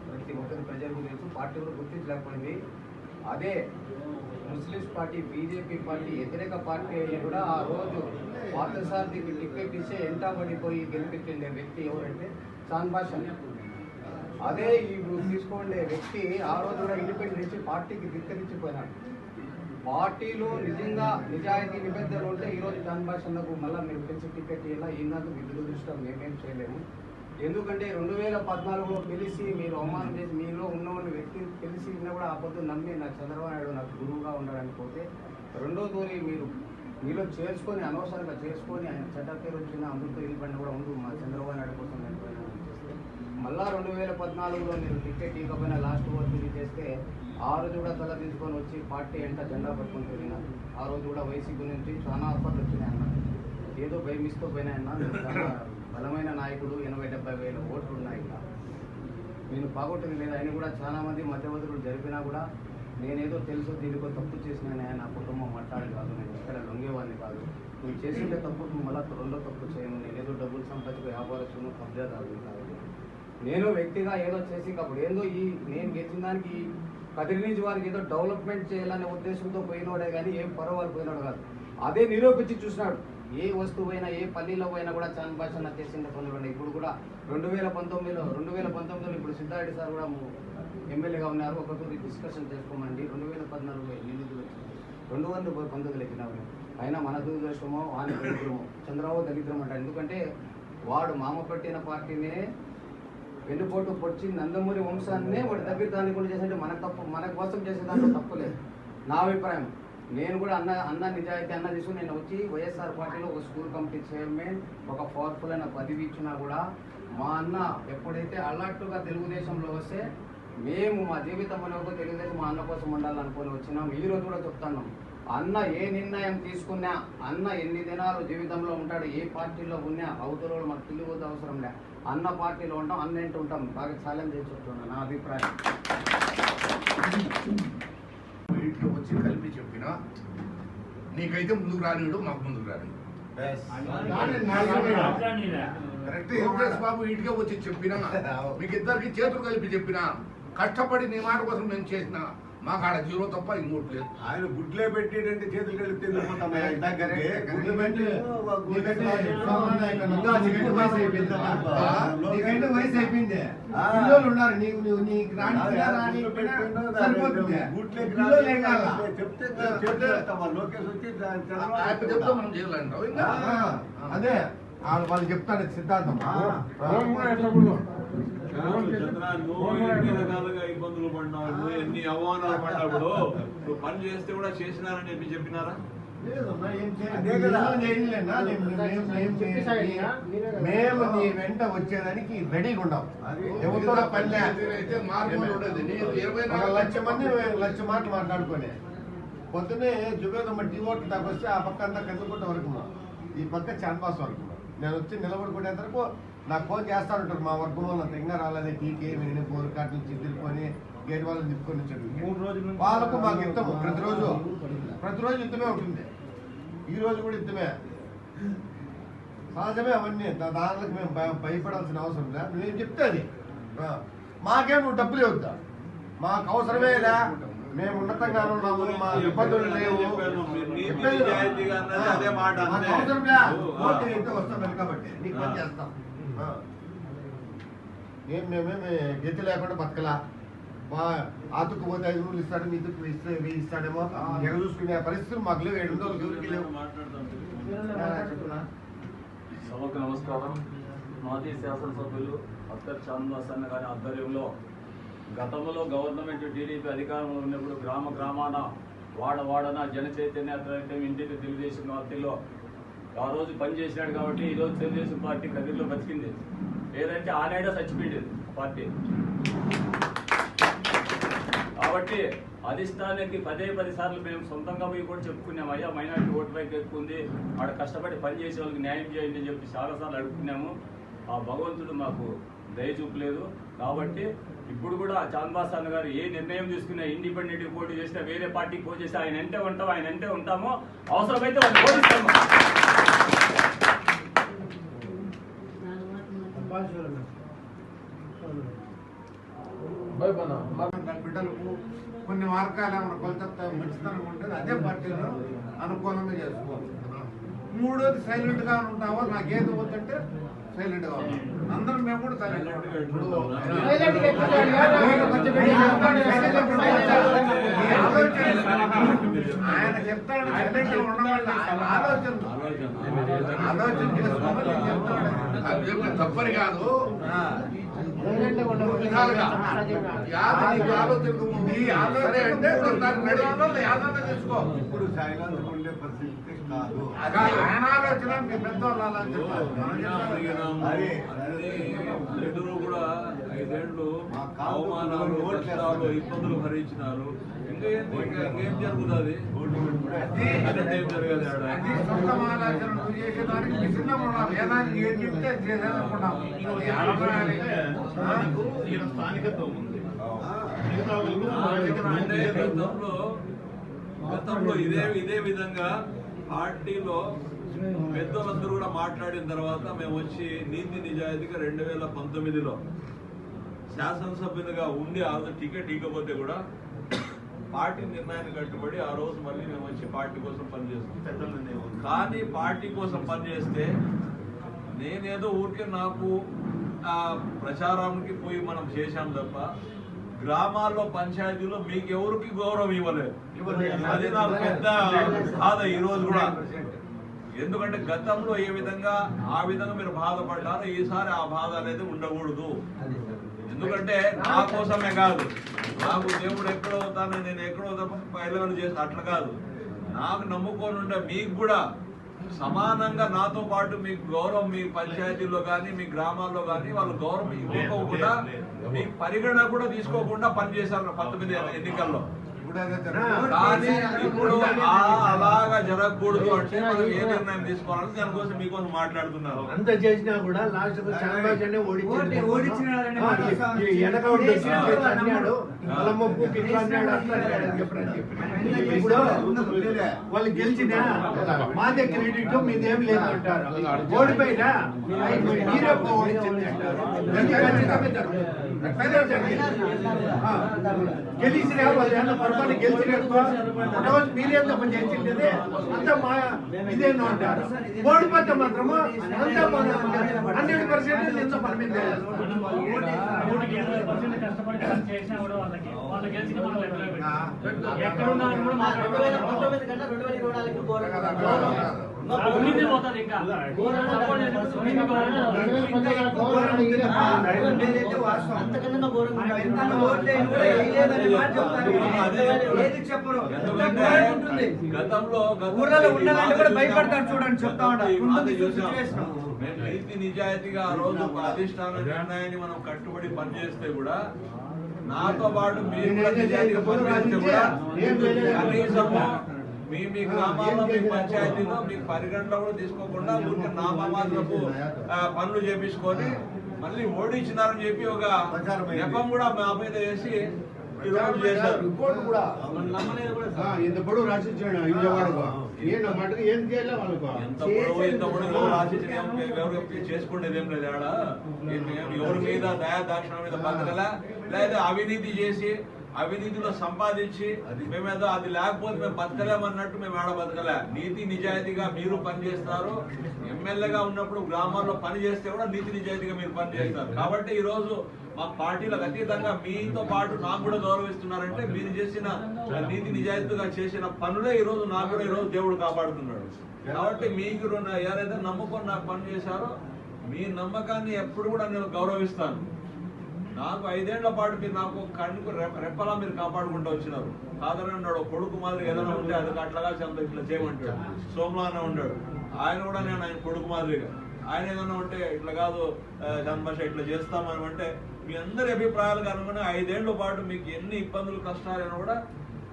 ప్రతి ఒక్కరి ప్రజలకు తెలుసు. పార్టీ కూడా గుర్తించలేకపోయింది. అదే ముస్లిమ్స్ పార్టీ, బీజేపీ పార్టీ వ్యతిరేక పార్టీ అయ్యి కూడా ఆ రోజు పార్థసారథికి టికెట్ ఇచ్చే ఎంటబడిపోయి గెలిపించే వ్యక్తి ఎవరంటే జాన్భాష. అదే ఇప్పుడు తీసుకోండే వ్యక్తి ఆ రోజు కూడా ఇండిపెండెంట్ ఇచ్చి పార్టీకి ధిక్కరించిపోయినాడు. పార్టీలో నిజంగా నిజాయితీ నిబద్ధతలు ఉంటే ఈరోజు జాన్భాషన్నకు మళ్ళీ మీరు పెంచి టికెట్ ఇలా ఈనాడు మీ దురదృష్టం మేమేం చేయలేము. ఎందుకంటే 2014లో తెలిసి మీరు అవమానం చేసి మీలో ఉన్నవాళ్ళు వ్యక్తి తెలిసి కూడా ఆ పొద్దు నమ్మి నాకు చంద్రబాబు నాయుడు నాకు గురువుగా ఉండాలని పోతే రెండో తోలి మీరు మీలో చేర్చుకొని అనవసరంగా చేసుకొని ఆయన చెడ్డ పేరు వచ్చిన అందరితో వెళ్ళిపోయినా కూడా ఉండు మా చంద్రబాబు నాయుడు కోసం వెళ్ళిపోయినా చేస్తే మళ్ళా 2014లో మీరు టికెట్ ఇవ్వకపోయినా లాస్ట్ వరకు ఇది చేస్తే ఆ రోజు కూడా తల తీసుకొని వచ్చి పార్టీ ఎంత జెండా పట్టుకొని తిరిగినారు. ఆ రోజు కూడా వైసీపీ నుంచి చాలా ఆఫర్లు వచ్చినాయి అన్న, ఏదో భయమిస్తూ పోయినాయన్నా. చాలా బలమైన నాయకుడు, 80-70 వేల ఓట్లు ఉన్నాయి. ఇక్కడ నేను బాగొట్టింది లేదు. ఆయన కూడా చాలామంది మధ్యవర్తులు జరిపినా కూడా నేనేదో తెలుసు దీనికో తప్పు చేసినా నా కుటుంబం మాట్లాడి కాదు, నేను ఇక్కడ లొంగేవాడిని కాదు. నువ్వు చేసిండే తప్పుకు మళ్ళీ రెండో తప్పు చేయను. నేనేదో డబ్బులు సంపాదించి వ్యాపారస్తును కబ్జాదారులు కాదు. నేను వ్యక్తిగా ఏదో చేసి అప్పుడు ఏదో నేను గెలిచిన దానికి కదిరి నుంచి వారికి ఏదో డెవలప్మెంట్ చేయాలనే ఉద్దేశంతో పోయినోడే కానీ ఏం పర్వాలు పోయినాడు కాదు. అదే నిరూపించి చూసినాడు. ఏ వస్తువు అయినా ఏ పల్లీలో పోయినా కూడా జాన్భాషన్న చేసిన పనులు ఉన్నాయి. ఇప్పుడు కూడా 2019లో ఇప్పుడు సిద్ధారెడ్డి సార్ కూడా ఎమ్మెల్యేగా ఉన్నారు. ఒకసారి డిస్కషన్ చేసుకోమండి. 2014లో నిధులు వచ్చింది, 219 ఎక్కినారు. అయినా మన దురదృష్టమో వాని దరిద్రమో, చంద్రబాబు దరిద్రం అంటారు. ఎందుకంటే వాడు మామ పట్టిన పార్టీనే వెన్నుపోటు పొడిచి నందమూరి వంశాన్నే వాడి దగ్గర దాన్ని కూడా చేసేది మన తప్పు, మన కోసం చేసే దాంట్లో తప్పులేదు నా అభిప్రాయం. నేను కూడా అన్న నిజాయితీ అన్న తీసుకుని నేను వచ్చి వైఎస్ఆర్ పార్టీలో ఒక స్కూల్ కమిటీ చైర్మన్ ఒక పవర్ఫుల్ అయిన పదవి ఇచ్చినా కూడా మా అన్న ఎప్పుడైతే అలర్ట్గా తెలుగుదేశంలో వస్తే మేము మా జీవితం అనేది తెలుగుదేశం మా అన్న కోసం ఉండాలనుకొని వచ్చినాం. ఈరోజు కూడా చెప్తున్నాం, అన్న ఏ నిర్ణయం తీసుకున్నా, అన్న ఎన్ని దినాలు జీవితంలో ఉంటాడు, ఏ పార్టీలో ఉన్నా అవతల మాకు తెలియదు అవసరం లే. అన్న పార్టీలో ఉంటాం, అన్న ఏంటి ఉంటాం. బాగా ఛాలెంజ్ చేసి చెప్తున్నాను నా అభిప్రాయం. ఇంట్లో వచ్చి కలిపి చెప్పినా నీకైతే ముందుకు రానిడు, మాకు ముందుకు రాని కరెక్ట్. యోగేష్ బాబు ఇంటికే వచ్చి చెప్పినా మీకు ఇద్దరికి చేతులు కలిపి చెప్పినా కష్టపడి నీ మాట కోసం మేము చేసిన మాకు ఆడ 0 తప్ప ఇంకోటి లేదు. ఆయన గుడ్లే పెట్టేటంటే చేతులు కలిపితే వయసు అయిపోయింది, పిల్లలు ఉన్నారు, నీకు నీకు లోకేష్ వచ్చి చెప్తా మనం చేయాలంటావు ఇంకా అదే వాళ్ళు చెప్తారు సిద్ధాంతం. ఎన్ని రకాలుగా ఇబ్బందులు పడినాడు, ఎన్ని అవమానాలు పడినప్పుడు నువ్వు పని చేస్తే కూడా చేసినారని చెప్పినారా? మేము నీ వెంట వచ్చేదానికి రెడీగా ఉన్నాం. ఎవరితో పని లక్ష మాటలు మాట్లాడుకునే పొద్దునే జుబేదమ్మ టీ ఓట్లు దాకా వస్తే ఆ పక్క అంతా కందుకుంట వరకు ఈ పక్క చాన్పాస్ వరకు నేను వచ్చి నిలబడుకునే వరకు నాకు ఫోన్ చేస్తానంటారు. మా వర్గం వాళ్ళు అంత ఇంకా రాలేదే టీకే విని బోరుకాట్ నుంచి తిరుక్కొని గేట్ వాళ్ళని తిప్పుకొని వచ్చాడు. 3 రోజులు వాళ్ళకు మాకు యుద్ధం ప్రతిరోజు యుద్ధమే ఉంటుంది. ఈ రోజు కూడా యుద్ధమే సహజమే. అవన్నీ దానికి మేము భయపడాల్సిన అవసరం లేదు. నువ్వేం చెప్తే అది మాకేం నువ్వు డబ్బులు ఇవ్వద్దా, మాకు అవసరమే లే. మేము ఉన్నతంగా ఉన్నాము, మా ఇబ్బందులు లేవు. అవసరం లే, వస్తాం కాబట్టి నీకు పని చేస్తాం. మేమేమి గతి లేకుండా బతకలా. ఆతుకుపోతే 500 ఇస్తాడు, మీ దుక్కు 1000 ఇస్తాడేమో. ఎక్కడ చూసుకునే పరిస్థితులు మాకు లేవు. 700 ఎవరికి లేవు. సభకు నమస్కారం. మాజీ శాసనసభ్యులు అత్తర్ చాంద్బాస్ అన్న గారి ఆధ్వర్యంలో గతంలో గవర్నమెంట్ టీడీపీ అధికారంలో ఉన్నప్పుడు గ్రామాన వాడన జన చైతన్య ఇంటికి తెలుగుదేశం పార్టీలో ఆ రోజు పనిచేసినాడు కాబట్టి ఈరోజు తెలుగుదేశం పార్టీ కదిరిలో బతికింది. ఏదంటే ఆనాడే చచ్చిపోయింది పార్టీ. కాబట్టి అధిష్టానానికి 10 సార్లు మేము సొంతంగా పోయి కూడా చెప్పుకున్నాము, అయ్యా మైనార్టీ ఓటు బ్యాంక్ ఎక్కువ ఉంది, ఆడ కష్టపడి పనిచేసే వాళ్ళకి న్యాయం చేయండి అని చెప్పి చాలాసార్లు అడుగుతున్నాము. ఆ భగవంతుడు మాకు దయ చూపలేదు. కాబట్టి ఇప్పుడు కూడా చాంద్బాస్ అన్న గారు ఏ నిర్ణయం తీసుకున్నా, ఇండిపెండెంట్ పోటీ చేసినా, వేరే పార్టీకి పోటీ చేస్తే ఆయన అంటే ఉంటాం, ఆయన అంటే ఉంటాము, అవసరమైతే వాళ్ళు పోటీస్తాము. బిడ్డలకు కొన్ని మార్గాలు ఏమైనా కొలత మంచితనం ఉంటుంది అదే పార్టీలో అనుకూలంగా చేసుకోవాలి. మూడోది సైలెంట్ గా ఉంటావా, నాకేది వద్దంటే సైలెంట్ గా ఉంటాం. అందరం మేము కూడా సైలెంట్ ఆయన చెప్తాడు సైలెంట్ గా ఉండమని ఆలోచన చేసుకోవాలి. తప్పని కాదు, ఇప్పుడు సైలెంట్ ఉండే పరిస్థితి కాదు. ఇద్దరు కూడా 5 ఏళ్ళు అవమానాలు, కష్టాలు, ఇబ్బందులు భరించినారు. ఇంకా ఇంకేం జరుగుతుంది? ఏం జరగదు. స్థానికత్వం ఉంది. గతంలో ఇదే విధంగా పార్టీలో పెద్దలందరూ కూడా మాట్లాడిన తర్వాత మేము వచ్చి నీతి నిజాయితీగా 2019లో శాసనసభ్యులుగా ఉండి ఆ రోజు టికెట్ ఇవ్వకపోతే కూడా పార్టీ నిర్ణయాన్ని కట్టుబడి ఆ రోజు మళ్ళీ మేము వచ్చి పార్టీ కోసం పనిచేస్తాం. కానీ పార్టీ కోసం పనిచేస్తే నేనేదో ఊరికే నాకు ప్రచారానికి పోయి మనం చేశాం తప్ప గ్రామాల్లో పంచాయతీలో మీకు ఎవరికి గౌరవం ఇవ్వలేదు. అది నాకు పెద్ద బాధ ఈ రోజు కూడా. ఎందుకంటే గతంలో ఏ విధంగా ఆ విధంగా మీరు బాధపడ్డారో ఈసారి ఆ బాధ అనేది ఉండకూడదు. ఎందుకంటే నా కోసమే కాదు, నాకు దేవుడు ఎక్కడో అవుతానని నేను ఎక్కడో పైలవని చేస్తా అట్లా కాదు. నాకు నమ్ముకొని ఉంటే మీకు కూడా సమానంగా నాతో పాటు మీకు గౌరవం, మీ పంచాయతీల్లో కానీ మీ గ్రామాల్లో కానీ వాళ్ళు గౌరవం ఇవ్వకుండా మీ పరిగణన కూడా తీసుకోకుండా పనిచేశారు 19 ఎన్నికల్లో. కానీ ఇప్పుడు అలాగా జరగకూడదు అంటే మనం ఏ నిర్ణయం తీసుకోవాలని దానికోసం మీకోసం మాట్లాడుతున్నారు. అంత చేసినా కూడా లాస్ట్ చంద్రబాబు ఇప్పుడు వాళ్ళు గెలిచినా మాదే క్రెడిట్ మీదేం లేదు అంటారు, ఓడిపోయినా మీరే ఓడించింది అంటారు. గెలిచిన పొరపాటు గెలిచినట్టు మీరే తప్ప చేసిందే అంతా మా ఇదేనో అంటారు. ఓడిపోతే మాత్రము అంతా 100% ఎంత పని మీద గతంలో భయపడతాడు చూడండి, చెప్తా నీతి నిజాయితీగా ఆ రోజు అధిష్టాన నిర్ణయాన్ని మనం కట్టుబడి పనిచేస్తే కూడా నాతో పాటు మీరు కూడా నిజాయితీగా పనిచేస్తే కూడా కనీసము మీ గ్రామాల్లో మీ పంచాయతీలో మీకు పరిగణలో కూడా తీసుకోకుండా ఊరికి నామమాత్రపు పనులు చేపించుకొని మళ్ళీ ఓడించినారని చెప్పి ఒక నెపం కూడా మా మీద వేసి రిపోర్ట్ కూడా ఇంత పొడవు రాసిచ్చాడు విజయవాడకు. నేను మటుకు ఏం చేయాలి వాళ్ళకు ఎంత పొడవు రాసిచ్చిన ఎవరు చేసుకునేది ఏం లేదు. ఆడ ఎవరి మీద దయా దాక్షిణ మీద బతకలా, లేదా అవినీతి చేసి అవినీతిలో సంపాదించి మేమేదో అది లేకపోతే మేము బతకలేమన్నట్టు మేము ఆడ బతకలే. నీతి నిజాయితీగా మీరు పనిచేస్తారు. ఎమ్మెల్యేగా ఉన్నప్పుడు గ్రామాల్లో పని చేస్తే కూడా నీతి నిజాయితీగా మీరు పనిచేస్తారు. కాబట్టి ఈ రోజు మా పార్టీలకు అతీతంగా మీతో పాటు నాకు కూడా గౌరవిస్తున్నారంటే మీరు చేసిన నీతి నిజాయితీగా చేసిన పనులే ఈ రోజు నాకు కూడా ఈ రోజు దేవుడు కాపాడుతున్నాడు. కాబట్టి మీకు ఎవరైతే నమ్ముకొని నాకు పని చేశారో మీ నమ్మకాన్ని ఎప్పుడు కూడా నేను గౌరవిస్తాను. నాకు 5 ఏళ్ల పాటు మీరు నాకు కళ్ళకు రెప్పలా మీరు కాపాడుకుంటూ వచ్చినారు. కాదని ఉన్నాడు కొడుకు మాదిరి ఏదైనా ఉంటే అది అట్లాగా చంద ఇట్లా చేయమంటాడు. సోమలానే ఉన్నాడు, ఆయన కూడా నేను ఆయన కొడుకు మాదిరిగా ఆయన ఏదైనా ఉంటే ఇట్లా కాదు చంద్రబాష ఇట్లా చేస్తామని అంటే మీ అందరి అభిప్రాయాలు అనుకుని 5 ఏళ్ల పాటు మీకు ఎన్ని ఇబ్బందులు కష్టాలైనా కూడా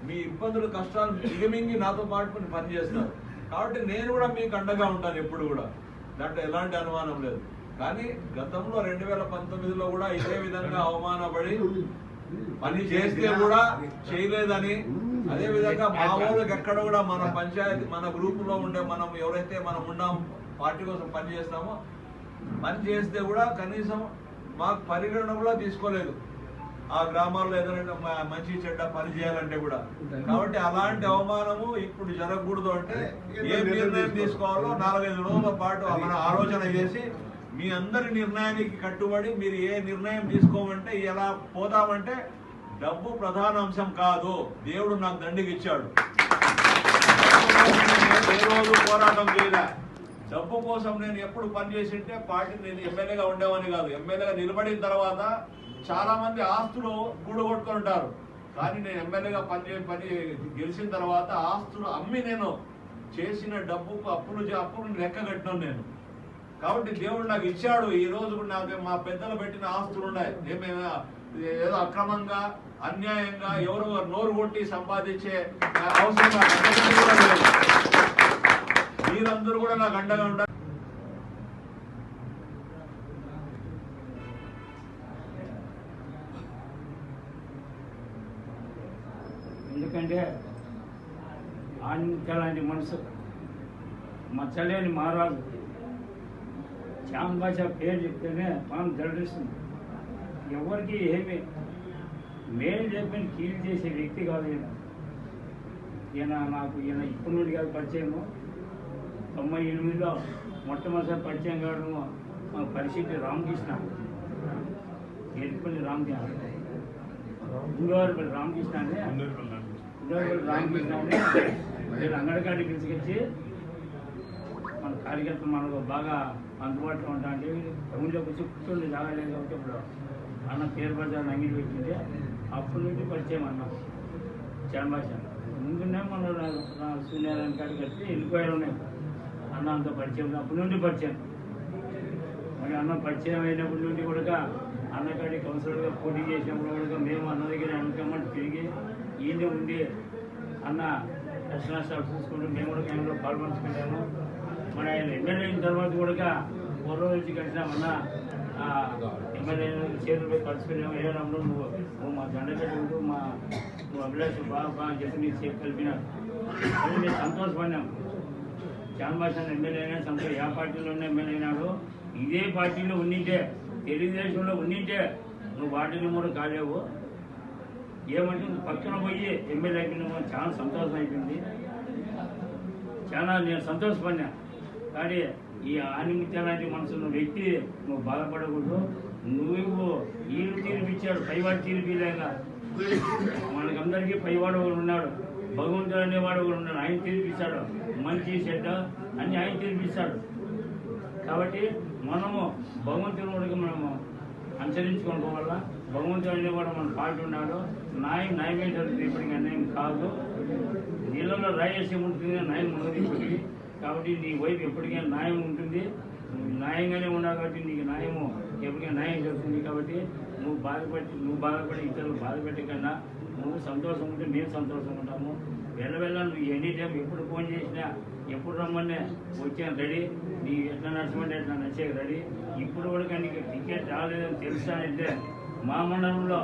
మీ ఇబ్బందులు కష్టాలు మిగిమింగి నాతో పాటు పనిచేస్తారు. కాబట్టి నేను కూడా మీకు అండగా ఉంటాను ఎప్పుడు కూడా, దాంట్లో ఎలాంటి అనుమానం లేదు. కానీ గతంలో 2019లో కూడా ఇదే విధంగా అవమానపడి పని చేస్తే కూడా చేయలేదని, అదే విధంగా మా వాళ్ళకి ఎక్కడ కూడా మన పంచాయతీ మన గ్రూపులో ఉండే మనం ఎవరైతే మనం ఉన్నాం పార్టీ కోసం పని చేస్తామో పని చేస్తే కూడా కనీసం మాకు పరిగణన కూడా తీసుకోలేదు. ఆ గ్రామాల్లో ఏదైనా మంచి చెడ్డ పని చేయాలంటే కూడా. కాబట్టి అలాంటి అవమానము ఇప్పుడు జరగకూడదు అంటే ఏ నిర్ణయం తీసుకోవాలో 4-5 రోజుల పాటు మన ఆలోచన చేసి మీ అందరి నిర్ణయానికి కట్టుబడి మీరు ఏ నిర్ణయం తీసుకోమంటే ఎలా పోతామంటే డబ్బు ప్రధాన అంశం కాదు. దేవుడు నాకు దండికి ఇచ్చాడు. ఏ రోజు పోరాటం చేయలే. డబ్బు కోసం నేను ఎప్పుడు పనిచేసింటే పార్టీ నేను ఎమ్మెల్యేగా ఉండేవాని కాదు. ఎమ్మెల్యేగా నిలబడిన తర్వాత చాలా మంది ఆస్తులు కూడగొట్టుకొని ఉంటారు. కానీ నేను ఎమ్మెల్యేగా పని గెలిచిన తర్వాత ఆస్తులు అమ్మి నేను చేసిన డబ్బుకు అప్పులు లెక్క కట్టినాను నేను. కాబట్టి దేవుడు నాకు ఇచ్చాడు. ఈ రోజు నాకు మా పెద్దలు పెట్టిన ఆస్తులు ఉన్నాయి. ఏదో అక్రమంగా అన్యాయంగా ఎవరో నోరు కొట్టి సంపాదించే అవసరం కూడా లేదు. మీరందరూ కూడా నాకు అండగా ఉండాలి. ఎందుకంటే లాంటి మనసు మచ్చలేని మారాలు శ్యామ్ భాష పేరు చెప్తేనే మనం జలరిస్తుంది. ఎవరికి ఏమి మేలు చెప్పని కీలు చేసే వ్యక్తి కాదు ఈయన. ఈయన ఇప్పటి నుండి కాదు పరిచయము. 98లో మొట్టమొదటి పరిచయం కావడం మా పరిస్థితి రామకృష్ణ ఎరుపల్లి రామకృష్ణ ఉండేవారిపల్లి రామకృష్ణ అని నేను అంగడికాడికి తీసుకొచ్చి మన కార్యకర్తలు మనకు బాగా అందుబాటులో ఉంటా అంటే టౌన్లోకి వచ్చి కూర్చొని రాగలేదు. కాబట్టి ఇప్పుడు అన్న పేరు పడతాను అంగిడి పెట్టింటే అప్పటి నుండి పరిచయం అన్న చరణభాష. ముందునే మన సూర్యనారాయణ కాడికి వచ్చి వెళ్ళిపోయారు ఉన్నాయి. అన్న అంత పరిచయం అప్పటి నుండి పరిచయం. మరి అన్న పరిచయం అయినప్పటి నుండి కూడా అన్నకాడి కౌన్సిలర్గా పోటీ చేసినప్పుడు కూడా మేము అన్న దగ్గర అనుకోమని తిరిగి ఈయన ఉండి అన్న దర్శనాలు చూసుకుంటూ మేము కూడా కేంద్రంలో పాల్పంచుకుంటాము. మరి ఆయన ఎమ్మెల్యే అయిన తర్వాత కూడా పూర్వం నుంచి కలిసినామన్న ఎమ్మెల్యే చేతులపై కలిసిపోయినాము. ఏ రమ్మ నువ్వు మా దండగడ్డ ఉంటూ నువ్వు అభిలాష్ బాగా చెప్పి నీకు చేతి కలిపినారు. అది మేము సంతోషపడినాం. చాన్భాష ఎమ్మెల్యే అయినా సంతోషం. ఏ పార్టీలోనే ఎమ్మెల్యే అయినాడు. ఇదే పార్టీలో ఉన్నింటే తెలుగుదేశంలో ఉన్నింటే నువ్వు వాటిని కూడా కాలేవు. ఏమంటే నువ్వు పక్కన పోయి ఎమ్మెల్యే అయిపోయినా చాలా సంతోషం అయిపోయింది. చాలా నేను సంతోషపడినా. కానీ ఈ ఆనిమిత్య లాంటి మనసున్న వ్యక్తి నువ్వు బాధపడకూడదు. నువ్వు ఈయన తీర్పిచ్చాడు, పైవాడు తీర్పిలేక మనకందరికీ పైవాడు ఒకడు ఉన్నాడు, భగవంతుడు అనేవాడు ఒకడు ఉన్నాడు. ఆయన తీర్పిస్తాడు. మంచి చెడ్డ అన్ని ఆయన తీర్పిస్తాడు. కాబట్టి మనము భగవంతుని మనము అనుసరించుకోవడం వల్ల భగవంతుడు అనేవాడు మన పాటు ఉన్నాడు. న్యాయమే జరుగుతుంది. ఇప్పటికీ అన్యాయం కాదు. నీళ్ళలో రాయలసీమ ఉంటుంది, న్యాయం ఉన్నది ఇప్పటికీ. కాబట్టి నీ వైపు ఎప్పటికైనా న్యాయం ఉంటుంది. న్యాయంగానే ఉన్నావు కాబట్టి నీకు న్యాయము ఎప్పటికైనా న్యాయం జరుగుతుంది. కాబట్టి నువ్వు బాధపడి ఇతరులు బాధపెట్టే కన్నా నువ్వు సంతోషం ఉంటే మేము సంతోషంగా ఉంటాము. వెళ్ళ నువ్వు ఎనీ టైం ఎప్పుడు ఫోన్ చేసినా ఎప్పుడు రమ్మనే వచ్చాను రెడీ. నీ ఎట్లా నడచమంటే ఎట్లా నచ్చే రెడీ. ఇప్పుడు కూడా నీకు టికెట్ రాలేదని తెలుస్తానంటే మా మండలంలో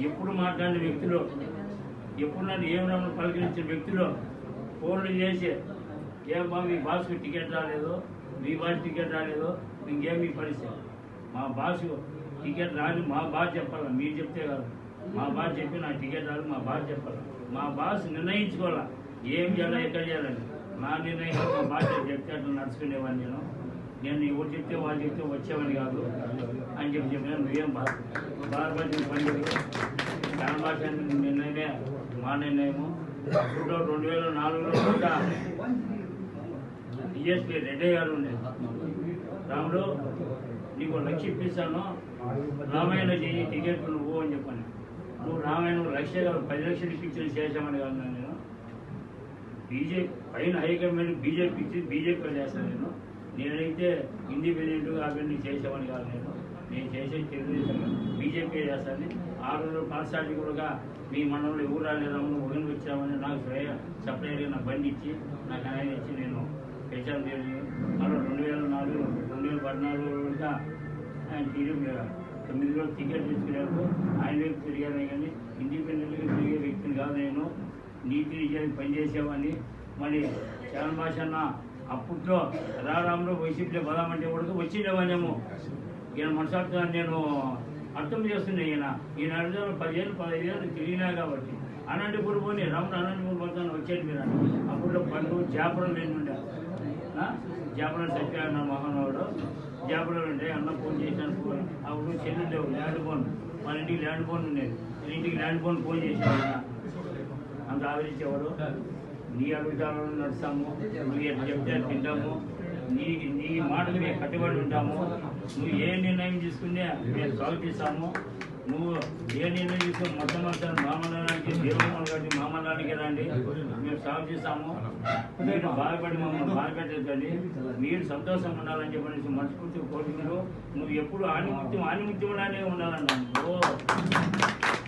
ఎప్పుడు మాట్లాడిన వ్యక్తులు, ఎప్పుడు నన్ను ఏం రమ్మని పలకరించిన వ్యక్తులు ఫోన్లు చేసి ఏం బా మీ బాస్కు టికెట్ రాలేదు, మీ బాస్ టికెట్ రాలేదు, ఇంకేం మీ పరిస్థితి. మా బాసు టికెట్ రాని మా బాస్ చెప్పాలి, మీరు చెప్తే కాదు. మా బాస్ చెప్పి నాకు టికెట్ రాదు, మా బాస్ చెప్పాలి. మా బాస్ నిర్ణయించుకోవాలా ఏం చేయాలి, ఎక్కడ చేయాలని. నా నిర్ణయం మా బాస్ చెప్తే అట్లా నడుచుకునేవాడిని. నేను ఎవరు చెప్తే వాళ్ళు చెప్తే వచ్చేవాడిని కాదు అని చెప్పిన నువ్వేం బాధపడిన పని చాలా భాష నిర్ణయమే మా నిర్ణయము. 2004లో కూడా డిఎస్పీ రెడ్డి గారు ఉండే, రాముడు నీకు 1 లక్ష ఇప్పిస్తాను, రామాయణ చెయ్యి టికెట్ నువ్వు అని చెప్పాను. నువ్వు రామాయణ 1 లక్ష కాదు 10 లక్షలు ఇప్పించిన చేసామని కాదు. నేను బీజేపీ పైన హైకమాండ్ బీజేపీ ఇచ్చి బీజేపీ చేస్తాను. నేనైతే ఇండిపెండెంట్గా అవన్నీ చేసామని కాదు. నేను చేసేది తెలుగుదేశం బీజేపీ చేస్తాను. 6 రోజులు పాఠశాలకి కూడా మీ మండలంలో ఎవరు రాలేదామని ఒకరిని వచ్చామని నాకు సపరేట్గా నా బండి ఇచ్చి నాకు ఆయన ఇచ్చి నేను ప్రచారం చేసి మళ్ళీ 2004 2014 ఆయన టీడీపీ 9 రోజులు టికెట్ తెచ్చుకునేప్పుడు ఆయన వైపు తిరిగానే కానీ ఇండిపెండెంట్గా తిరిగే వ్యక్తిని కాదు. నేను నీతి నిజానికి పనిచేసేవాడిని. మళ్ళీ చాలా భాష అన్న అప్పట్లో రారాంలో వైసీపీలో బలమంటే కూడా వచ్చిండేవానేమో. ఈయన మనసార్థం నేను అర్థం చేస్తున్నా. ఈయన అర్థం 10 ఏళ్ళు 15 ఏళ్ళు తిరిగినా కాబట్టి అనంతపురం పోనీ రాముడు అనంతపురం పోతాను వచ్చేది మీరు. అప్పట్లో పండు జాపురం నేను ఉండే, జాపురం సత్యాన్న మహానవుడు జాపురం ఉండే. అన్న ఫోన్ చేశాను. అప్పుడు చెల్లుండేవు ల్యాండ్ ఫోన్, మన ఇంటికి ల్యాండ్ ఫోన్ ఉండేది. ఇంటికి ల్యాండ్ ఫోన్ చేశాను. అంత ఆదరించేవాడు. నీ అభిప్రాయాలను నడుస్తాము, నువ్వు ఎట్లా చెప్తే తింటాము, నీ మాటలు మేము కట్టుబడి ఉంటాము. నువ్వు ఏ నిర్ణయం తీసుకునే మేము స్వాగతిస్తాము. నువ్వు ఏ నిర్ణయం తీసుకుని మొత్తం మామూలానికి దేవుడు కాబట్టి మామూలానికి రండి, మేము స్వాగతిస్తాము. మీరు బాధపడి మమ్మల్ని బాధపెట్టద్దండి, మీరు సంతోషంగా ఉండాలని చెప్పేసి మనస్ఫూర్తిగా కోరుకుంటూ నువ్వు ఎప్పుడు ఆనిముత్యం ఆనిముత్యంలానే ఉండాలన్నాను.